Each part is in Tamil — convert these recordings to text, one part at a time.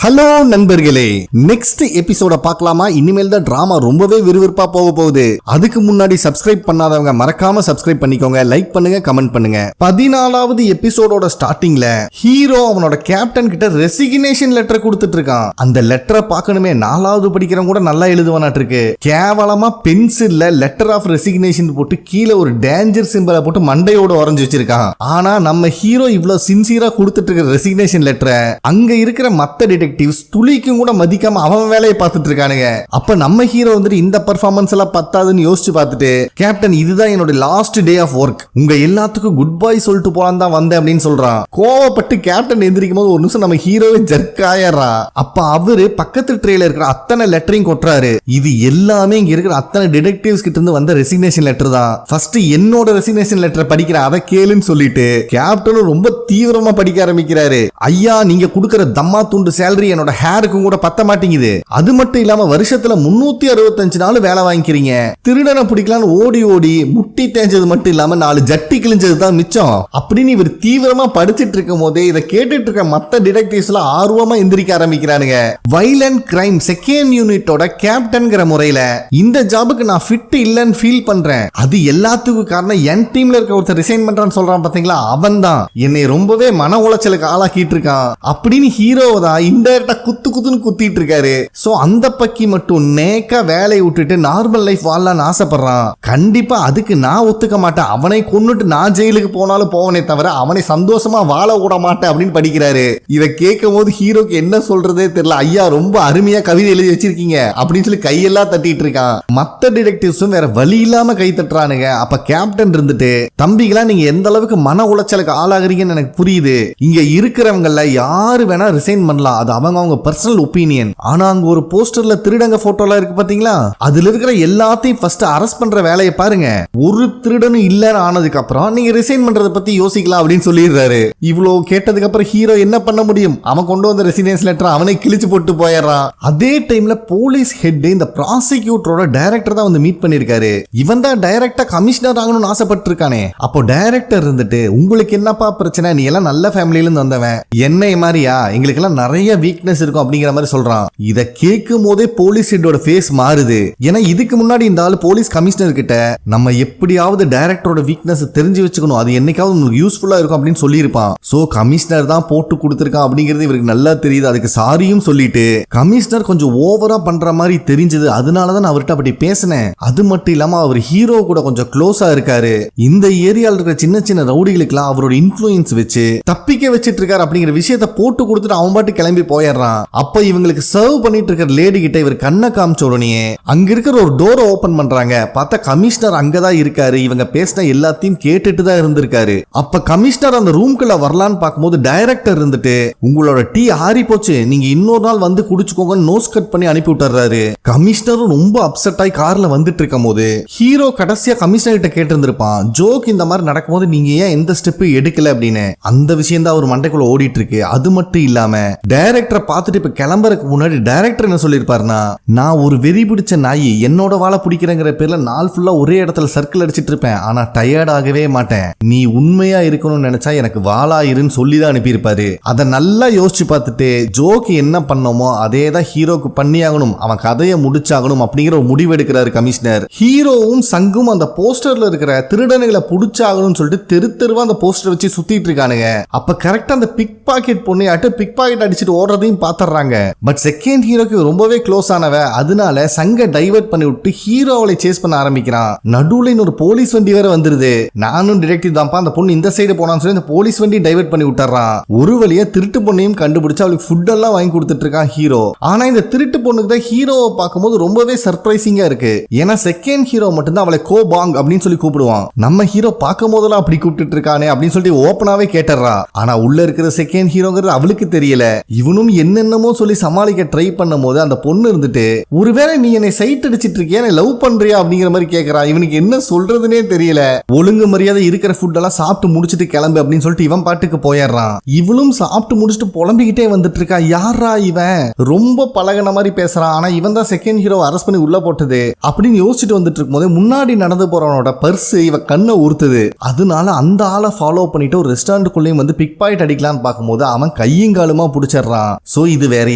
ஹலோ நண்பர்களே, நெக்ஸ்ட் எபிசோட பார்க்கலாமா? இனிமேல் தான் டிராமா ரொம்பவே விறுவிறுப்பா போக போகுது. அதுக்கு முன்னாடி சப்ஸ்கிரைப் பண்ணாதவங்க மறக்காம சப்ஸ்கிரைப் பண்ணிக்கோங்க, லைக் பண்ணுங்க, கமெண்ட் பண்ணுங்க. 14வது எபிசோடோட ஸ்டார்டிங்ல ஹீரோ அவனோட கேப்டன் கிட்ட ரெசிக்னேஷன் லெட்டர் கொடுத்துட்டு இருக்கான். அந்த லெட்டரை பார்க்கணுமே, 4வது படிக்கிறவங்க கூட நல்லா எழுதுவானாட்டு இருக்கு. கேவலமா பென்சில்ல லெட்டர் ஆஃப் ரெசிக்னேஷன் போட்டு கீழே ஒரு டேஞ்சர் சிம்பலை போட்டு மண்டையோட உறைஞ்சு வச்சிருக்கான். ஆனா நம்ம ஹீரோ இவ்வளவு சின்சியரா கொடுத்துட்டு இருக்க ரெசிக்னேஷன் லெட்டரை அங்க இருக்கிற மத்த துளிக்கும் கூட மதிக்காம அவன் வேலையை பார்த்துட்டு இருக்கானுங்க. அப்ப நம்ம ஹீரோ வந்துட்டு இந்த பெர்ஃபார்மன்ஸ் எல்லாம் பத்தாதுன்னு யோசிச்சு பார்த்துட்டு, கேப்டன் இதுதான் என்னோட லாஸ்ட் டே ஆஃப் ஒர்க், உங்க எல்லாத்துக்கும் குட் பை சொல்லிட்டு போலாம் தான் வந்தேன் அப்படின்னு சொல்றான். கோவப்பட்டு கேப்டன் எந்திரிக்கும் போது ஒரு நிமிஷம் நம்ம ஹீரோவே ஜர்க் ஆயிடுறான். அப்ப அவரு பக்கத்து ட்ரேல இருக்கிற அத்தனை லெட்டரையும் கொட்டுறாரு. இது எல்லாமே இங்க இருக்கிற அத்தனை டிடெக்டிவ்ஸ் கிட்ட இருந்து வந்த ரெசிக்னேஷன் லெட்டர் தான். ஃபர்ஸ்ட் என்னோட ரெசிக்னேஷன் லெட்டரை படிக்கிற, அதை கேளுன்னு சொல்லிட்டு கேப்டனும் ரொம்ப தீவிரமா படிக்க ஆரம்பிக்கிறாரு. ஐயா, நீங்க கொடுக்கிற தம்மா துண்டு சேலரி என்னோட ஹேருக்கும் கூட பத்த மாட்டேங்குது. அது மட்டும் இல்லாம வருஷத்துல 365 நாள் வேலை வாங்கிக்கிறீங்க. திருடனை பிடிக்கலான்னு ஓடி ஓடி முட்டி தேஞ்சது மட்டும் இல்லாம 4 ஜட்டி கிழிஞ்சது தான் மிச்சம் அப்படின்னு இவர் தீவிரமா படிச்சிட்டு இருக்கும் போதே இதை கேட்டுட்டு இருக்க மத்த டிடெக்டிவ்ஸ்ல ஆர்வமா எந்திரிக்க ஆரம்பிக்கிறானுங்க. வைலண்ட் கிரைம் செகண்ட் யூனிட்டோட கேப்டன்ங்கிற முறையில இந்த ஜாபுக்கு நான் ஃபிட் இல்லன்னு ஃபீல் பண்றேன். அது எல்லாத்துக்கும் காரணம் என் டீம்ல இருக்க ஒருத்தர் ரிசைன் பண்றான்னு சொல்றான் பாத்தீங்களா, அவன் தான் என்னை ரொம்பவே மன உளைச்சலுக்கு ஆளாக்கிட்டு இருக்கான் அப்படின்னு ஹீரோ தான் இன்டைரக்டா குத்துன்னு குத்திட்டு இருக்காரு. சோ அந்த பக்கி மட்டும் நேக்கா வேலையை விட்டுட்டு நார்மல் லைஃப் வாழலாம்னு ஆசைப்படுறான். கண்டிப்பா அதுக்கு நான் ஒத்துக்க மாட்டேன். அவனை கொன்னுட்டு நான் ஜெயிலுக்கு போனாலும் போவனே தவிர அவனை சந்தோஷமா வாழ விட மாட்டேன் அப்படின்னு படிக்கிறாரு. இதை கேட்கும் போது ஹீரோக்கு என்ன சொல்றதே தெரியல. ஐயா, ரொம்ப அருமையா கவிதை எழுதி வச்சிருக்கீங்க அப்படின்னு சொல்லி கையெல்லாம் தட்டிட்டு இருக்கான். மத்த டிடெக்டிவ்ஸும் வேற வழி இல்லாம கை தட்டுறானுங்க. அப்ப கேப்டன் இருந்துட்டு, தம்பிகளா நீங்க எந்த அளவுக்கு மன உளைச்சலுக்கு ஆளாகிறீங்கன்னு எனக்கு புரியுது. இங்க இருக்கிறவங்கள யாரு வேணா ரிசைன் பண்ணலாம், அது அவங்க பர்சனல் ஒப்பீனியன். ஆனா அங்க ஒரு போஸ்டர்ல திருடங்க போட்டோலாம் இருக்கு பாத்தீங்களா, அதுல இருக்கிற எல்லாத்தையும் ஃபர்ஸ்ட் அரெஸ்ட் பண்ற வேலையை பாருங்க. ஒரு திருடனும் இல்லன்னு ஆனதுக்கு அப்புறம் நீங்க ரிசைன் பண்றத பத்தி யோசிக்கலாம் அப்படின்னு சொல்லிடுறாரு. இவ்வளவு கேட்டதுக்கு அப்புறம் ஹீரோ என்ன பண்ண முடியும்? அவன் கொண்டு வந்த ரெசிக்னேஷன் லெட்டர் அவனை கிழிச்சு போட்டு போயிடுறான். அதே டைம்ல போலீஸ் ஹெட் இந்த ப்ராசிக்யூட்டரோட டைரக்டர் தான் வந்து மீட் பண்ணிருக்காரு. இவன் தான் டைரக்டா கமிஷனர் ஆகணும்னு ஆசைப்பட்டு இருக்கானே. அப்போ டைரக்டர் இருந்துட்டு, உங்களுக்கு என்னப்பா பிரச்சனை, நீ எல்லாம் நல்ல ஃபேமிலில இருந்து வந்தவன், என்னை மாதிரியா, எங்களுக்கு எல்லாம் நிறைய வீக்னஸ் இருக்கும் அப்படிங்கிற மாதிரி சொல்றான். இத கேட்கும் போதே போலீஸ் ஹெட்டோட ஃபேஸ் மாறுது. ஏன்னா இதுக்கு முன்னாடி இந்த ஆளு போலீஸ் கமிஷனர் கிட்ட நம்ம எப்படியாவது டைரக்டரோட வீக்னஸ் தெரிஞ்சு வச்சுக்கணும், அது என்னைக்காவது உங்களுக்கு யூஸ்ஃபுல்லா இருக்கும் அப்படின்னு சொல்லியிருப்பான். சோ கமிஷனர் தான் போட்டு கொடுத்திருக்கான் அப்படிங்கிறது இவருக்கு நல்லா தெரியுது. அதுக்கு சாரியும் சொல்லிட்டு, கமிஷனர் கொஞ்சம் ஓவரா பண்ற மாதிரி தெரிஞ்சது, அதனாலதான் நான் அவர்கிட்ட அப்படி பேசினேன். அது மட்டும் இல்லாம அவர் ஹீரோ கூட கொஞ்சம் க்ளோஸா இருக்காரு. இந்த ஏரியால இருக்கிற சின்ன சின்ன ரவுடிகளுக்கெல்லாம் அவரோட இன்ஃப்ளூயன்ஸ் வச்சு தப்பிக்க வச்சிட்டு இருக்காரு அப்படிங்கிற விஷயத்தை போட்டு கொடுத்துட்டு அவன் பாட்டு கிளம்பி போயிடுறான். அப்ப இவங்களுக்கு சர்வ் பண்ணிட்டு இருக்கிற லேடி கிட்ட இவர் கண்ணை காமிச்ச உடனே அங்க இருக்கிற ஒரு டோரை ஓபன் பண்றாங்க. பார்த்தா கமிஷனர் அங்கதான் இருக்காரு. இவங்க பேசின எல்லாத்தையும் கேட்டுட்டு தான் இருந்திருக்காரு. அப்ப கமிஷனர் அந்த ரூம்குள்ள வரலான்னு பார்க்கும்போது டைரக்டர் இருந்துட்டு, உங்களோட டீ ஆறி போச்சு, நீங்க இன்னொரு நாள் வந்து குடிச்சுக்கோங்க நோஸ் கட் பண்ணி அனுப்பி விட்டுறாரு. கமிஷனரும் ரொம்ப அப்செட் ஆகி கார்ல வந்துட்டு இருக்கும் போது ஹீரோ கடைசியா கமிஷனர் கிட்ட கேட்டு இருந்திருப்பான், ஜோக் இந்த மாதிரி நடக்கும்போது நீங்க ஏன் எந்த ஸ்டெப் எடுக்கல அப்படின்னு. அந்த விஷயம் தான் ஒரு மண்டைக்குள்ள ஓடிட்டு இருக்கு. அது மட்டும் இல்லாம டைரக்டரை பார்த்துட்டு இப்ப கிளம்புறதுக்கு முன்னாடி டைரக்டர் என்ன சொல்லிருப்பாருன்னா, நான் ஒரு வெறி பிடிச்ச நாய், என்னோட வாழை பிடிக்கிறங்கிற பேர்ல நாள் ஃபுல்லா ஒரே இடத்துல சர்க்கிள் அடிச்சிட்டு இருப்பேன், ஆனா டயர்ட் ஆகவே மாட்டேன். நீ உண்மையா இருக்கணும்னு நினைச்சா எனக்கு வாழாயிருன்னு சொல்லிதான் அனுப்பியிருப்பாரு. அதை நல்லா யோசிச்சு பார்த்துட்டு ஜோக்கு என்ன பண்ணோமோ அதே தான் ஹீரோக்கு பண்ணி ஆகணும், அவன் கதையை முடிச்சாகணும் அப்படிங்கிற ஒரு முடிவு எடுக்கிறாரு கமிஷனர். ஹீரோவும் சங்கும் அந்த போஸ்டர்ல இருக்கிற திருடனைகளை புடிச்சாகணும்னு சொல்லிட்டு தெரு தெருவா அந்த போஸ்டர் வச்சு சுத்திட்டு இருக்கானுங்க. அப்ப கரெக்டா அந்த பிக் பாக்கெட் பொண்ணு பிக் பாக்கெட் அடிச்சுட்டு ஓடுறதையும் பாத்துறாங்க. பட் செகண்ட் ஹீரோக்கு ரொம்பவே க்ளோஸ் ஆனவ, அதனால சங்க டைவர்ட் பண்ணி விட்டு ஹீரோவை சேஸ் பண்ண ஆரம்பிக்கிறான். நடுவுல இன்னொரு போலீஸ் வண்டி வேற வந்துருது. நானும் டிடெக்டிவ் தான்ப்பா, அந்த பொண்ணு இந்த சைடு போனான்னு சொல்லி அந்த போலீஸ் வண்டி டைவர்ட் பண்ணி விட்டுறான். ஒரு வழியா திருட்டு பொண்ணையும் கண்டுபிடிச்சு அவளுக்கு ஃபுட் எல்லாம் வாங்கி கொடுத்துட்டு இருக்கான் ஹீரோ. ஆனா இந்த திருட்டு பொண்ணுக்கு தான் ஹீரோவை பார்க்கும்போது ரொம்பவே சர்ப்ரைசிங்கா இருக்கு. ஏன்னா செகண்ட் ஹீரோ மட்டும்தான் அவளை கோ பாங் அப்படின்னு சொல்லி கூப்பிடுவான். நம்ம ஹீரோ பார்க்கும் போதெல்லாம் அப்படி கூப்பிட்டு இருக்கானே அப்படின்னு சொல்லிட்டு ஓப்பனாவே கேட்டுறா. ஆனா உள்ள இருக்கிற செகண்ட் ஹீரோங்கிறது அவளுக்கு தெரியல. இவனும் என்னென்னமோ சொல்லி சமாளிக்க ட்ரை பண்ணும் போது அந்த பொண்ணு இருந்துட்டு, ஒருவேளை நீ என்னை சைட் அடிச்சிட்டு இருக்கியா, லவ் பண்றியா அப்படிங்கிற மாதிரி கேட்கறா. இவனுக்கு என்ன சொல்றதுனே தெரியல. ஒழுங்கு மரியாதை இருக்கிற ஃபுட் எல்லாம் சாப்பிட்டு முடிச்சிட்டு கிளம்பு அப்படின்னு சொல்லிட்டு இவன் பாட்டுக்கு போயிடுறான். இவளும் சாப்பிட்டு முடிச்சுட்டு புலம்பிக்கிட்டே வந்துட்டு இருக்கா. யாரா இவன், ரொம்ப பழகின மாதிரி பேசுறான். ஆனா இவன் தான் செகண்ட் ஹீரோ அரெஸ்ட் பண்ணி உள்ள போட்டது அப்படின்னு யோசிச்சுட்டு வந்துட்டு இருக்கும் போது முன்னாடி நடந்து போறவனோட பர்ஸ் இவ கண்ணை உறுத்துது. அதனால அந்த ஆளை ஃபாலோ பண்ணிட்டு ஒரு ரெஸ்டாரண்ட்டுக்குள்ளேயும் வந்து பிக் பாக்கெட் அடிக்கலான்னு பார்க்கும்போது அவன் கையங்காலுமா பிடிச்சிடறான். இருக்கான். சோ இது வேற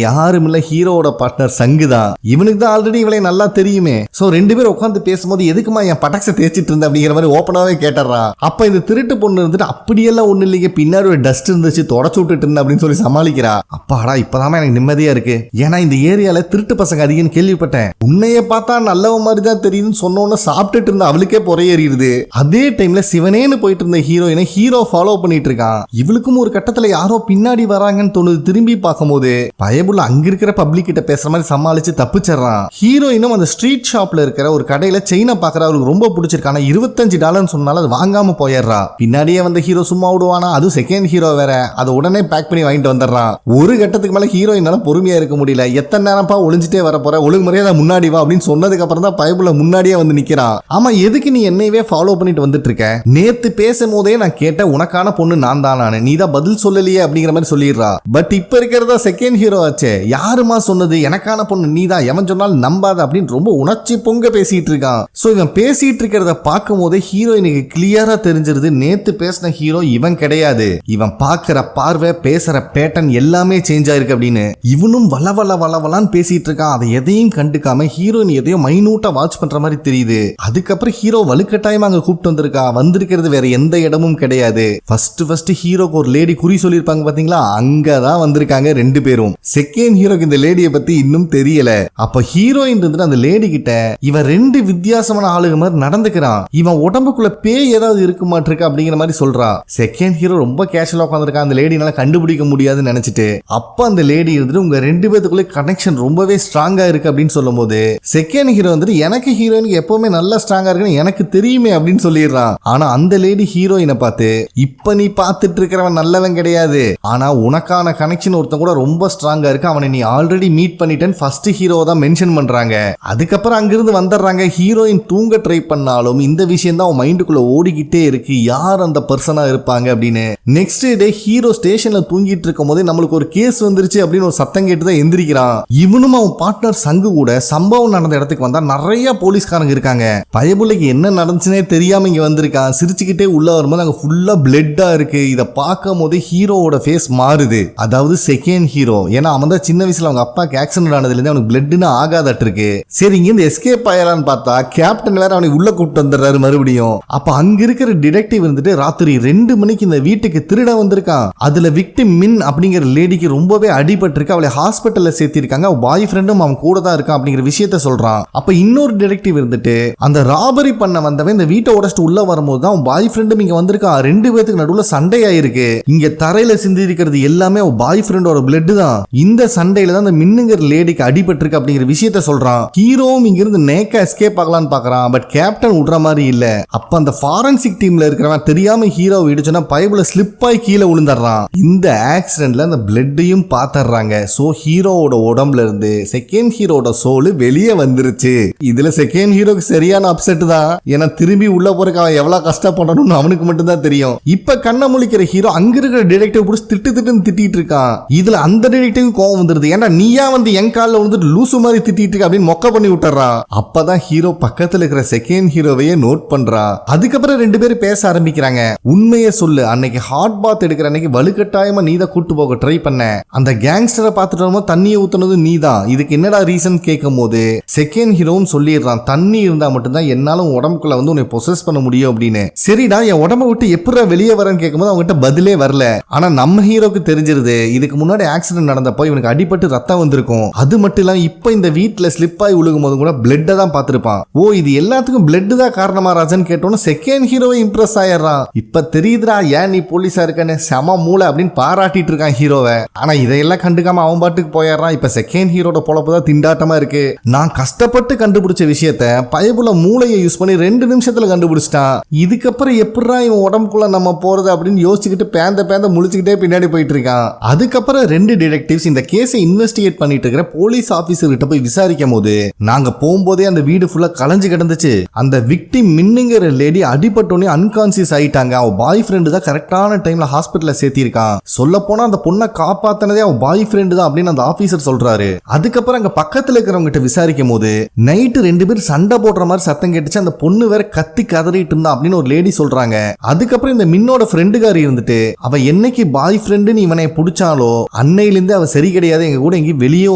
யாரும் இல்ல, ஹீரோவோட பார்ட்னர் சங்கு தான். இவனுக்கு தான் ஆல்ரெடி இவளை நல்லா தெரியுமே. சோ ரெண்டு பேரும் உட்காந்து பேசும்போது எதுக்குமா என் பட்டாக்ஸை தேய்ச்சிட்டு இருந்த அப்படிங்கிற மாதிரி ஓப்பனாவே கேட்டுறான். அப்ப இந்த திருட்டு பொண்ணு இருந்துட்டு அப்படியெல்லாம் ஒண்ணு இல்லைங்க, பின்னாடி ஒரு டஸ்ட் இருந்துச்சு தொடச்சு விட்டுட்டு இருந்தேன் அப்படின்னு சொல்லி சமாளிக்கிறா. அப்பாடா இப்பதான் எனக்கு நிம்மதியா இருக்கு, ஏன்னா இந்த ஏரியால திருட்டு பசங்க அதிகம் கேள்விப்பட்டேன். உன்னைய பார்த்தா நல்லவ மாதிரி தான் தெரியுதுன்னு சொன்னோன்னு சாப்பிட்டுட்டு இருந்த அவளுக்கே பொறையேறிடுது. அதே டைம்ல சிவனேன்னு போயிட்டு இருந்த ஹீரோயினை ஹீரோ ஃபாலோ பண்ணிட்டு இருக்கான். இவளுக்கும் ஒரு கட்டத்துல யாரோ பின்னாடி வராங்கன்னு தோணுது. திரும்பி பார்க்கும்போது பயபுள்ள அங்க இருக்கிற பப்ளிக் கிட்ட பேசுற மாதிரி சமாளிச்சு தப்பிச்சிடறான். ஹீரோயினும் அந்த ஸ்ட்ரீட் ஷாப்ல இருக்கிற ஒரு கடையில செயினை பாக்குற அவருக்கு ரொம்ப பிடிச்சிருக்கான $25 சொன்னாலும் அது வாங்காம போயிடுறா. பின்னாடியே வந்த ஹீரோ சும்மா விடுவானா, அது செகண்ட் ஹீரோ வேற, அதை உடனே பேக் பண்ணி வாங்கிட்டு வந்துடுறான். ஒரு கட்டத்துக்கு மேல ஹீரோயினால பொறுமையா இருக்க முடியல. எத்தனை நேரம்ப்பா ஒளிஞ்சிட்டே வர போற, ஒழுங்கு முறையா முன்னாடி வா அப்படின்னு சொன்னதுக்கு அப்புறம் தான் பயபுள்ள முன்னாடியே வந்து நிக்கிறான். ஆமா எதுக்கு நீ என்னையவே ஃபாலோ பண்ணிட்டு வந்துட்டு இருக்க, நேத்து பேசும்போதே நான் கேட்ட உனக்கான பொண்ணு நான் தான், நீ தான் பதில் சொல்லலையே அப்படிங்கிற மாதிரி சொல்லிடுறா. பட் இப்ப இருக்கிறதா செகண்ட் ஹீரோ ஆச்சே, யாருமா சொன்னது எனக்கான பொண்ணு நீதான், எவன் சொன்னாலும் நம்பாத அப்படின்னு ரொம்ப உணர்ச்சி பொங்க பேசிட்டு இருக்கான். சோ இவன் பேசிட்டு இருக்கிறத பார்க்கும் போதே ஹீரோயினுக்கு கிளியரா தெரிஞ்சிருது நேத்து பேசின ஹீரோ இவன் கிடையாது. இவன் பாக்குற பார்வை பேசுற பேட்டர்ன் எல்லாமே சேஞ்ச் ஆயிருக்கு அப்படின்னு. இவனும் வளவலான்னு பேசிட்டு இருக்கான். அதை எதையும் கண்டுக்காம ஹீரோயின் எதையும் மைனூட்டா வாட்ச் பண்ற மாதிரி தெரியுது. அதுக்கப்புறம் ஹீரோ வலுக்கட்டாயமா அங்க கூப்பிட்டு வந்திருக்கா. வந்திருக்கிறது வேற எந்த இடமும் கிடையாது. ஃபர்ஸ்ட் ஹீரோக்கு ஒரு லேடி குறி சொல்லிருப்பாங்க பாத்தீங்களா, அங்கதான் வந்திருக்காங்க ரெண்டு பேரும். செகண்ட் ஹீரோக்கு இந்த லேடியை பத்தி இன்னும் தெரியல. அப்ப ஹீரோயின் இருந்துட்டு அந்த லேடி கிட்ட இவன் ரெண்டு வித்தியாசமான ஆளுங்க மாதிரி நடந்துக்கிறான், இவன் உடம்புக்குள்ள பேய் ஏதாவது இருக்கு மாட்டிருக்கா அப்படிங்கிற மாதிரி சொல்றா. செகண்ட் ஹீரோ ரொம்ப கேஷுவலா உட்காந்துருக்கான், அந்த லேடினால கண்டுபிடிக்க முடியாதுன்னு நினைச்சிட்டு. அப்ப அந்த லேடி இருந்துட்டு உங்க ரெண்டு பேத்துக்குள்ள கனெக்ஷன் ரொம்பவே ஸ்ட்ராங்கா இருக்கு அப்படின்னு சொல்லும் போது செகண்ட் ஹீரோ வந்துட்டு எனக்கு ஹீரோயினுக்கு எப்பவுமே நல்லா ஸ்ட்ராங்கா இருக்குன்னு எனக்கு தெரியுமே அப்படின்னு சொல்லிடுறான். ஆனா அந்த லேடி ஹீரோயினை பார்த்து இப்ப நீ பார்த்துட்டு இருக்கிறவன் நல்லவன் கிடையாது, ஆனா உனக்கான கனெக்ஷன் ஒருத்தன் கூட ரொம்ப ஸ்ட்ராங்கா இருக்கு, அவனை நீ ஆல்ரெடி மீட் பண்ணிட்டேன்னு ஃபர்ஸ்ட் ஹீரோ தான் மென்ஷன் பண்றாங்க. அதுக்கப்புறம் அங்கிருந்து வந்துடுறாங்க. ஹீரோயின் தூங்க ட்ரை பண்ணாலும் இந்த விஷயம் தான் அவன் மைண்டுக்குள்ள ஓடிக்கிட்டே இருக்கு, யார் அந்த பர்சனா இருப்பாங்க அப்படின்னு. நெக்ஸ்ட் டே ஹீரோ ஸ்டேஷன்ல தூங்கிட்டு இருக்கும் போது நம்மளுக்கு ஒரு கேஸ் வந்துருச்சு அப்படின்னு ஒரு சத்தம் கேட்டு தான் எந்திரிக்கிறான். இவனும் அவன் பார்ட்னர் சங்கு கூட சம்பவம் நடந்த இடத்துக்கு வந்தா நிறைய போலீஸ்காரங்க இருக்காங்க. பயபுள்ளைக்கு என்ன நடந்துச்சுனே தெரியாம இங்க வந்திருக்கான். சிரிச்சுக்கிட்டே உள்ள வரும்போது அங்க ஃபுல்லா பிளட்டா இருக்கு. இதை பார்க்கும் போது ஹீரோவோட ஃபேஸ் மாறுது. அதாவது செகண்ட் ஹீரோ, ஏன்னா அவன் தான் சின்ன வயசுல அவங்க அப்பாக்கு ஆக்சிடென்ட் ஆனதுல இருந்து அவனுக்கு பிளட்னு ஆகாதட்டு இருக்கு. சரி இங்க இருந்து எஸ்கேப் ஆயலான்னு பார்த்தா கேப்டன் வேற அவனை உள்ள கூப்பிட்டு வந்துடுறாரு மறுபடியும். அப்ப அங்க இருக்கிற டிடெக்டிவ் வந்துட்டு ராத்திரி 2 மணிக்கு இந்த வீட்டுக்கு திருட வந்திருக்கான். அதுல விக்டிம் மின் அப்படிங்கிற லேடிக்கு ரொம்பவே அடிபட்டு இருக்கு, அவளை ஹாஸ்பிட்டல்ல சேர்த்திருக்காங்க, பாய் ஃப்ரெண்டும் அவன் கூட தான் இருக்கான் அப்படிங்கிற விஷயத்த சொல்றான். அப்ப இன்னொரு டிடெக்டிவ் இருந்துட்டு அந்த ராபரி பண்ண வந்தவன் இந்த வீட்டை உடச்சிட்டு உள்ள வரும்போது தான் அவன் பாய் ஃப்ரெண்டும் இங்க வந்திருக்கான். 2 பேத்துக்கு நடுவுல சண்டை ஆயிருக்கு. இங்க தரையில சிந்தி இருக்கிறது எல்லாமே அவன் பாய் ஃப்ரெண்டோட பிளட் தான். இந்த சண்டையில தான் அந்த மின்னுங்கிற லேடிக்கு அடிபட்டு இருக்கு அப்படிங்கிற விஷயத்த சொல்றான். ஹீரோவும் இங்க இருந்து நேக்கா எஸ்கேப் ஆகலான்னு பாக்குறான். பட் கேப்டன் விடுற மாதிரி இல்ல. அப்ப அந்த ஃபாரன்சிக் டீம்ல இருக்கிறவன் தெரியாம ஹீரோ இடிச்சுனா பைபிள ஸ்லிப் ஆகி கீழே விழுந்துடுறான். இந்த ஆக்சிடென்ட்ல அந்த பிளட்டையும் பாத்துறாங்க. சோ ஹீரோவோட உடம்புல இருந்து செகண்ட் ஹீரோட சோல் வெளியே வந்துருச்சு. இதுல செகண்ட் ஹீரோக்கு சரியான அப்செட் தான். ஏன்னா திரும்பி உள்ள போறதுக்கு அவன் எவ்வளவு கஷ்டப்படணும்னு அவனுக்கு மட்டும் தான் தெரியும். இப்ப கண்ண முழிக்கிற ஹீரோ அங்க இருக்கிற டிடெக்டிவ் புடிச்சு திட்டுன்னு திட்டிட்டு இருக்கான். இதுல அந்த டிடெக்டிவ் கோவம் வந்துருது. ஏன்னா நீயா வந்து என் காலில் வந்துட்டு லூசு மாதிரி திட்டிட்டு இருக்க அப்படின்னு மொக்க பண்ணி விட்டுறான். அப்பதான் ஹீரோ பக்கத்துல இருக்கிற செகண்ட் ஹீரோவையே நோட் பண்றான். அதுக்கப்புறம் 2 பேரும் பேச ஆரம்பிக்கிறாங்க. உண்மையை சொல்லு, அன்னைக்கு ஹாட் பாத் எடுக்கிற அன்னைக்கு வலுக்கட்டாயமா நீ தான் கூட்டு போக ட்ரை பண்ண, அந்த கேங்ஸ்டரை பார்த்துட்டு வரும்போது தண்ணியை ஊத்துனது நீ தான், இதுக்கு என்னடா ரீசன் கேட்கும் போது செகண்ட் ஹீரோவும் சொல்லிடுறான், தண்ணி இருந்தா மட்டும்தான் என்னால உடம்புக்குள்ள வந்து உன்னை பொசஸ் பண்ண முடியும் அப்படின்னு. சரிடா என் உடம்பை விட்டு எப்படா வெளியே வரேன்னு கேட்கும்போது அவங்ககிட்ட பதிலே வரல. ஆனா நம்ம ஹீரோக்கு தெரிஞ்சிருது இதுக்கு முன்னாடி ஆக்சிடென்ட் நடந்தப்போ இவனுக்கு அடிபட்டு ரத்தம் வந்திருக்கும். அது மட்டும் இல்லாம இப்ப இந்த வீட்டுல ஸ்லிப் ஆகி விழுகும் போது கூட பிளட் தான் பார்த்திருப்பான். ஓ இது எல்லாத்துக்கும் பிளட் தான் காரணமா ராஜன் கேட்டோன்னு செகண்ட் ஹீரோவை இம்ப்ரெஸ் ஆயிடுறான். இப்ப தெரியுதுடா ஏன் நீ போலீஸா இருக்கன்னு, செம மூளை அப்படின்னு பாராட்டிட்டு இருக்கான் ஹீரோவை. ஆனா இதையெல்லாம் கண்டுக்காம அவன் பாட்டுக்கு போயிடுறான். இப்ப செகண்ட் ஹீரோட பொழப்பு தான் திண்டாட்டமா இருக்கு. நான் கஷ்டப்பட்டு கண்டுபிடிச்ச விஷயத்த பயபுல மூளையை யூஸ் பண்ணி 2 நிமிஷத்துல கண்டுபிடிச்சிட்டான். இதுக்கப்புறம் எப்படா இவன் உடம்புக்குள்ள நம்ம போறது அப்படின்னு யோசிச்சுக்கிட்டு பேந்த முழிச்சுக்கிட்டே பின்னாடி போயிட்டு இருக்கான். அதுக்கப்புறம் 2 டிடெக்டிவ்ஸ் இந்த கேஸை இன்வெஸ்டிகேட் பண்ணிட்டு இருக்கிற போலீஸ் ஆபீசர் கிட்ட போய் விசாரிக்கும் போது நாங்க போகும்போதே அந்த வீடு ஃபுல்லா கலைஞ்சு கிடந்துச்சு. அந்த விக்டிம் மின்னுங்கிற லேடி அடிபட்டோன்னே அன்கான்சியஸ் ஆயிட்டாங்க. அவ பாய் ஃப்ரெண்டு தான் கரெக்டான டைம்ல ஹாஸ்பிட்டல்ல சேர்த்திருக்கான். சொல்ல போனா அந்த பொண்ணை காப்பாத்தினதே அவ பாய் ஃப்ரெண்டு தான் அப்படின்னு அந்த ஆபீசர் சொல்றாரு. அதுக்கப்புறம் அங்க பக்கத்துல இருக்கிறவங்க கிட்ட விசாரிக்கும் போது நைட்டு 2 பேர் சண்டை போடுற மாதிரி சத்தம் கேட்டுச்சு. அந்த பொண்ணு வேற கத்தி கதறிட்டு இருந்தா அப்படின்னு ஒரு லேடி சொல்றாங்க. அதுக்கப்புறம் இந்த மின்னோட ஃப்ரெண்டுகாரி இருந்துட்டு அவ என்னைக்கு பாய் ஃப்ரெண்டுன்னு இவனை பிடிச்சாலோ அன்னையிலிருந்து அவ சரி கிடையாது, எங்க கூட எங்கேயும் வெளியே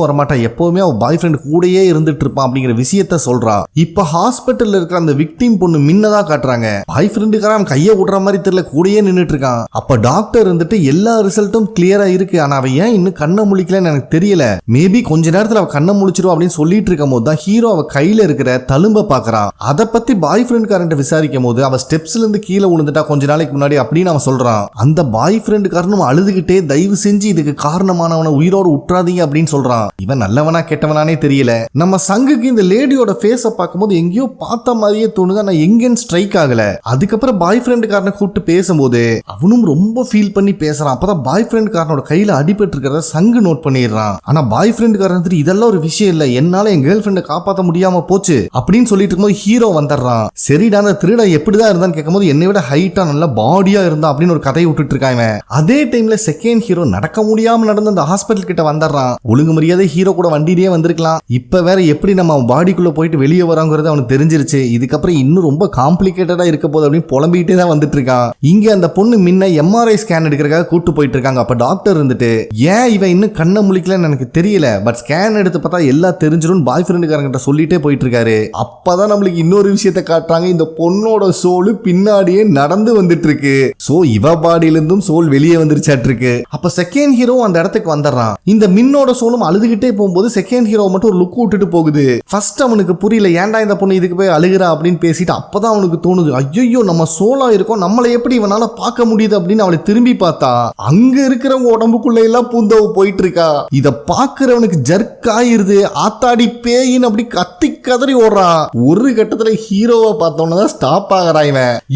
வரமாட்டா, எப்பவுமே அவ பாய் ஃப்ரெண்ட் கூடயே இருந்துட்டு இருப்பான் அப்படிங்கிற விஷயத்த சொல்றா. இப்ப ஹாஸ்பிட்டல்ல இருக்கிற அந்த விக்டிம் பொண்ணு மின்னதா காட்டுறாங்க. பாய் ஃப்ரெண்டுக்கார அவன் கையை விடுற மாதிரி தெரியல, கூடயே நின்னுட்டு இருக்கான். அப்ப டாக்டர் இருந்துட்டு எல்லா ரிசல்ட்டும் கிளியரா இருக்கு, ஆனா அவ ஏன் இன்னும் கண்ணை முழிக்கலன்னு எனக்கு தெரியல, மேபி கொஞ்ச நேரத்துல அவ கண்ணை முழிச்சிரும் அப்படின்னு சொல்லிட்டு இருக்கும் போது தான் ஹீரோ அவ கையில இருக்கிற தழும்ப பாக்குறான். அதை பத்தி பாய் ஃப்ரெண்ட் காரன் விசாரிக்கும் போது அவ ஸ்டெப்ஸ்ல இருந்து கீழே விழுந்துட்டா கொஞ்ச நாளைக்கு முன்னாடி அப்படின்னு அவன் சொல்றான். அந்த பாய் ஃப்ரெண்ட் காரனும் அழுதுகிட்டே தயவு செஞ்சு இதுக்கு காரணமானவனை உயிரோடு உற்றாதீங்க அப்படின்னு சொல்றான். இவன் நல்லவனா கெட்டவனானே தெரியல. நம்ம சங்குக்கு இந்த லேடியோட ஃபேஸ பார்க்கும்போது எங்கேயோ பார்த்த மாதிரியே தோணுது, ஆனா எங்கன்னு ஸ்ட்ரைக் ஆகல. அதுக்கப்புறம் பாய் ஃப்ரெண்ட் காரனை கூப்பிட்டு பேசும்போது அவனும் ரொம்ப ஃபீல் பண்ணி பேசுறான். அப்பதான் பாய் ஃப்ரெண்ட் காரனோட கையில அடிபட்டு இருக்கிறத சங்கு நோட் பண்ணிடுறான். ஆனா பாய் ஃப்ரெண்ட் காரன் இதெல்லாம் ஒரு விஷயம் இல்ல, என்னால என் கேர்ள் ஃப்ரெண்டை காப்பாற்ற முடியாம போச்சு அப்படின்னு சொல்லிட்டு இருக்கும்போது ஹீரோ வந்துடுறான். சரிடா அந்த திருட எப்படிதான் இருந்தான்னு கேட்கும்போது என்னை விட ஹைட்டா நல்ல பாடியா இருந்தா அப்படின்னு ஒரு கதையை விட்டுட்டு இருக்காங்க. அதே டைம்ல செகண்ட் ஹீரோ நடக்க முடியாம நடந்து அந்த ஹாஸ்பிட்டல் கிட்ட வந்துடுறான். ஒழுங்கு மரியாதை ஹீரோ கூட வண்டியிலேயே வந்திருக்கலாம், இப்ப வேற எப்படி நம்ம பாடிக்குள்ள போயிட்டு வெளியே வராங்கிறது அவனுக்கு தெரிஞ்சிருச்சு. இதுக்கப்புறம் இன்னும் ரொம்ப காம்ப்ளிகேட்டடா இருக்க போது அப்படின்னு புலம்பிக்கிட்டே தான் வந்துட்டு இருக்கான். இங்க அந்த பொண்ணு முன்ன எம்ஆர்ஐ ஸ்கேன் எடுக்கிறதுக்காக கூட்டு போயிட்டு இருக்காங்க. அப்ப டாக்டர் இருந்துட்டு ஏன் இவன் இன்னும் கண்ணை முழிக்கலன்னு எனக்கு தெரியல, பட் ஸ்கேன் எடுத்து பார்த்தா எல்லாம் தெரிஞ்சிடும் பாய் ஃப்ரெண்டுக்காரங்கிட்ட சொல்லிட்டே போயிட்டு இருக்காரு. அப்பதான் நம்மளுக்கு இன்னொரு விஷயத்தை காட்டுறாங்க, இந்த பொண்ணோட சோல் பின்னாடியே நடந்து வந்துட்டு இருக்கு. சோ இவ பாடியில இருந்தும் சோல் வெளியே வந்துருச்சாட்டு இருக்கு. அப்ப செகண்ட் ஹீரோ அந்த இடத்துக்கு வந்துடுறான். இந்த மின்னோட சோலும் அழுதுகிட்டே போகும்போது செகண்ட் ஹீரோ மட்டும் ஒரு லுக் விட்டுட்டு போகுது. ஃபர்ஸ்ட் அவனுக்கு புரியல, ஏன்டா இந்த பொண்ணு இதுக்கு போய் அழுகிறா அப்படின்னு பேசிட்டு அப்பதான் அவனுக்கு தோணுது, ஐயோ நம்ம சோலா இருக்கோம், நம்மளை எப்படி இவனால பார்க்க முடியுது அப்படின்னு அவளை திரும்பி பார்த்தா அங்க இருக்கிறவங்க உடம்புக்குள்ள எல்லாம் பூந்தவ போயிட்டு இருக்கா. இத பாக்குறவனுக்கு ஜர்க் ஆயிருது, ஆத்தாடி பேயின்னு அப்படி கத்தி கதறி ஓடுறான். ஒரு கட்டத்துல ஹீரோவை பார்த்தோன்னதான் ஸ்டாப் ஆகிறான்.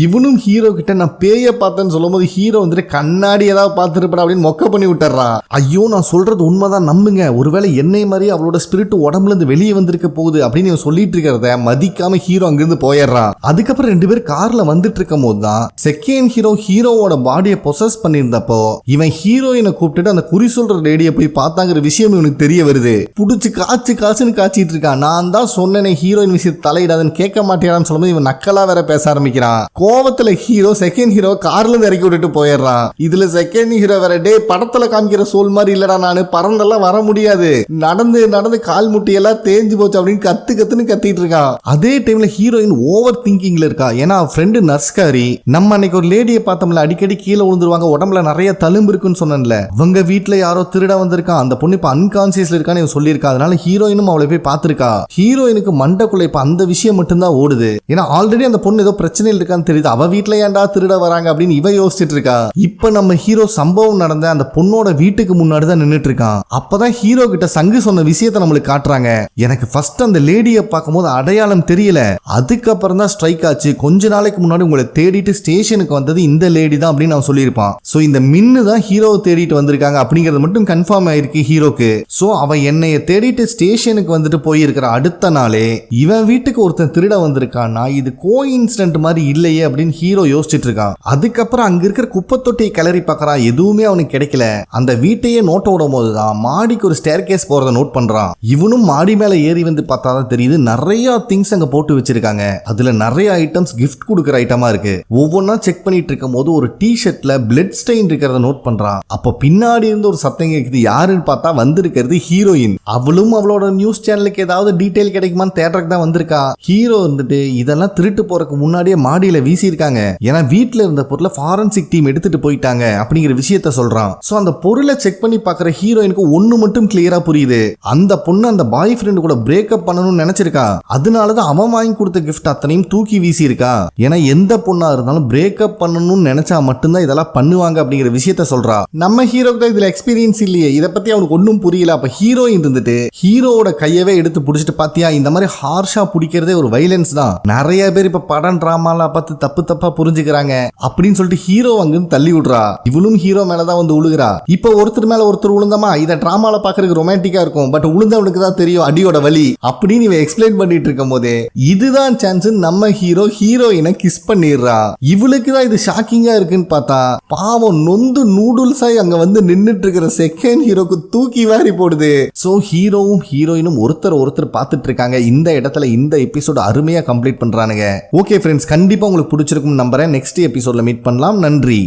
இவனும் ஹீரோ கிட்ட நான் பேய பார்த்தேன்னு சொல்லும் போது ஹீரோ வந்துட்டு கண்ணாடி ஏதாவது பார்த்துருப்பா அப்படின்னு மொக்க பண்ணி விட்டுறான். ஐயோ நான் சொல்றது உண்மைதான் நம்புங்க, ஒருவேளை என்னை மாதிரி அவளோட ஸ்பிரிட் உடம்புல இருந்து வெளியே வந்திருக்க போகுது அப்படின்னு சொல்லிட்டு இருக்கிறத மதிக்காம ஹீரோ அங்கிருந்து போயிடுறான். அதுக்கப்புறம் ரெண்டு பேர் கார்ல வந்துட்டு இருக்கும் போது தான் செகண்ட் ஹீரோ ஹீரோவோட பாடியை பொசஸ் பண்ணியிருந்தப்போ இவன் ஹீரோயினை கூப்பிட்டு அந்த குறி சொல்ற லேடியை போய் பார்த்தாங்கிற விஷயம் இவனுக்கு தெரிய வருது. புடிச்சு காய்ச்சுன்னு காய்ச்சிட்டு இருக்கான். நான் தான் சொன்னேனே ஹீரோயின் விஷயத்தை தலையிடாதுன்னு, கேட்க மாட்டேன்னு சொல்லும்போது இவன் நக்கலா வேற பேச ஆரம்பிக்கிறான். கோவத்துல ஹீரோ செகண்ட் ஹீரோ கார்ல இருந்து இறக்கி விட்டுட்டு போயிடுறான். இதுல செகண்ட் ஹீரோ வேற டே படத்துல காமிக்கிற சோல் மாதிரி இல்லடா, நானு பறந்தெல்லாம் வர முடியாது, நடந்து நடந்து கால் முட்டி எல்லாம் தேஞ்சு போச்சு அப்படின்னு கத்துன்னு கத்திட்டு இருக்கான். அதே டைம்ல ஹீரோயின் ஓவர் திங்கிங்ல இருக்கா. ஏன்னா ஃப்ரெண்டு நர்ஸ்காரி நம்ம அன்னைக்கு ஒரு லேடியை பார்த்தோம்ல, அடிக்கடி கீழே விழுந்துருவாங்க, உடம்புல நிறைய தழும்பு இருக்குன்னு சொன்னேன்ல, அவங்க வீட்டுல யாரோ திருட வந்திருக்கான், அந்த பொண்ணு இப்ப அன்கான்சியஸ்ல இருக்கான்னு சொல்லியிருக்கா. அதனால ஹீரோயினும் அவளை போய் பார்த்திருக்கா. ஹீரோயினுக்கு மண்டக்குள்ள இப்ப அந்த விஷயம் மட்டும்தான் ஓடுது. ஏன்னா ஆல்ரெடி அந்த பொண்ணு ஏதோ பிரச்சனையில் இருக்கான்னு தெரியுது, அவ வீட்டுல ஏன்டா திருட வராங்க அப்படின்னு இவ யோசிச்சுட்டு இருக்கா. இப்ப நம்ம ஹீரோ சம்பவம் நடந்த அந்த பொண்ணோட வீட்டுக்கு முன்னாடி தான் நின்னுட்டு இருக்கான். அப்பதான் ஹீரோ கிட்ட சங்கு சொன்ன விஷயத்தை நம்மளுக்கு காட்டுறாங்க. எனக்கு ஃபர்ஸ்ட் அந்த லேடியை பார்க்கும்போது அடையாளம் தெரியல, அதுக்கப்புறம் தான் ஸ்ட்ரைக் ஆச்சு, கொஞ்ச நாளைக்கு முன்னாடி உங்களை தேடிட்டு ஸ்டேஷனுக்கு வந்தது இந்த லேடி தான் அப்படின்னு நான் சொல்லியிருப்பான். சோ இந்த மின்னு தான் ஹீரோவை தேடிட்டு வந்திருக்காங்க அப்படிங்கிறது மட்டும் கன்ஃபார்ம் ஆயிருக்கு ஹீரோக்கு. சோ அவ என்னைய தேடிட்டு ஸ்டேஷனுக்கு வந்துட்டு போயிருக்கிற அடுத்த நாளே இவன் வீட்டுக்கு ஒருத்தன் திருட வந்திருக்கான்னா இது கோ இன்சிடென்ட் மாதிரி இல்லையே அப்படின்னு ஹீரோ யோசிச்சுட்டு இருக்கான். அதுக்கப்புறம் அங்க இருக்கிற குப்பை தொட்டியை கிளறி பார்க்கறான், எதுவுமே அவனுக்கு கிடைக்கல. அந்த வீட்டையே நோட்ட விடும் போதுதான் மாடிக்கு ஒரு ஸ்டேர் கேஸ் போறதை நோட் பண்றான். இவனும் மாடி மேல ஏறி வந்து பார்த்தாதான் தெரியுது நிறைய திங்ஸ் அங்க போட்டு வச்சிருக்காங்க. அதுல நிறைய ஐட்டம்ஸ் கிஃப்ட் கொடுக்குற ஐட்டமா இருக்கு. ஒவ்வொன்னா செக் பண்ணிட்டு இருக்கும் போது ஒரு டி ஷர்ட்ல பிளட் ஸ்டெயின் இருக்கிறத நோட் பண்றான். அப்ப பின்னாடி இருந்து ஒரு சத்தம் கேக்குது, யாருன்னு பார்த்தா வந்திருக்கிறது ஹீரோயின். அவளும் அவளோட நியூஸ் சேனலுக்கு ஏதாவது டீடைல் கிடைக்குமான்னு தேட்டருக்கு தான் வந்திருக்கா. ஹீரோ வந்துட்டு இதெல்லாம் திருட்டு போறதுக்கு முன்னாடியே மாடியில வீசி இருக்காங்க, ஏன்னா வீட்டுல இருந்த பொருளை ஃபாரன்சிக் டீம் எடுத்துட்டு போயிட்டாங்க அப்படிங்கிற விஷயத்த சொல்றான். சோ அந்த பொருளை செக் பண்ணி பாக்குற ஹீரோயினுக்கு ஒண்ணு மட்டும் கிளியரா புரியுது, அந்த பொண்ணு அந்த பாய் ஃப்ரெண்ட் கூட பிரேக்கப் பண்ணணும்னு நினைச்சிருக்கா. அதனாலதான் அவன் வாங்கி கொடுத்த கிஃப்ட் அத்தனையும் தூக்கி வீசி இருக்கா. ஏன்னா எந்த பொண்ணா இருந்தாலும் பிரேக்கப் பண்ணணும்னு நினைச்சா மட்டும்தான் இதெல்லாம் பண்ணுவாங்க அப்படிங்கிற விஷயத்த சொல்றா. நம்ம ஹீரோக்கு தான் இதுல எக்ஸ்பீரியன்ஸ் இல்லையே, இதை பத்தி அவனுக்கு ஒன்னும் புரியல. அப்ப ஹீரோயின் இருந்துட்டு ஹீரோவோட கையவே எடுத்து புடிச்சிட்டு, பாத்தியா இந்த மாதிரி ஹார்ஷா பிடிக்கிறதே ஒரு வைலன்ஸ் தான், நிறைய பேர் இப்ப படம் டிராமாலாம் பார்த்து தப்பா புரிஞ்சுக்கிறாங்க அப்படின்னு சொல்லிட்டு ஹீரோ அங்கிருந்து தள்ளி விடுறா. இவளும் ஹீரோ மேலதான் வந்து உழுகுறா. இப்ப ஒருத்தர் மேல ஒருத்தர் உளுந்தமா இதை டிராமால பாக்குறதுக்கு ரொமான்டிக்கா இருக்கும், பட் உளுந்தவனுக்கு தான் தெரியும் அடியோட வலி அப்படின்னு இவன் எக்ஸ்பிளைன் பண்ணிட்டு இருக்கும் போதே இதுதான் சான்ஸ், நம்ம ஹீரோயினை கிஸ் பண்ணிடுறா. இவளுக்கு தான் இது ஷாக்கிங்கா இருக்குன்னு பார்த்தா பாவம் நொந்து நூடுல்ஸாய் அங்க வந்து நின்னுட்டு இருக்கிற செகண்ட் ஹீரோக்கு தூக்கி வாரி போடுது. சோ ஹீரோவும் ஹீரோயினும் ஒருத்தர் பார்த்துட்டு இருக்காங்க. இந்த இடத்துல இந்த எபிசோட் அருமையா கம்ப்ளீட் பண்றானுங்க. ஓகே ஃப்ரெண்ட்ஸ், கண்டிப்பா உங்களுக்கு பிடிச்சிருக்கும் நம்புறேன். நெக்ஸ்ட் எபிசோட்ல மீட் பண்ணலாம். நன்றி.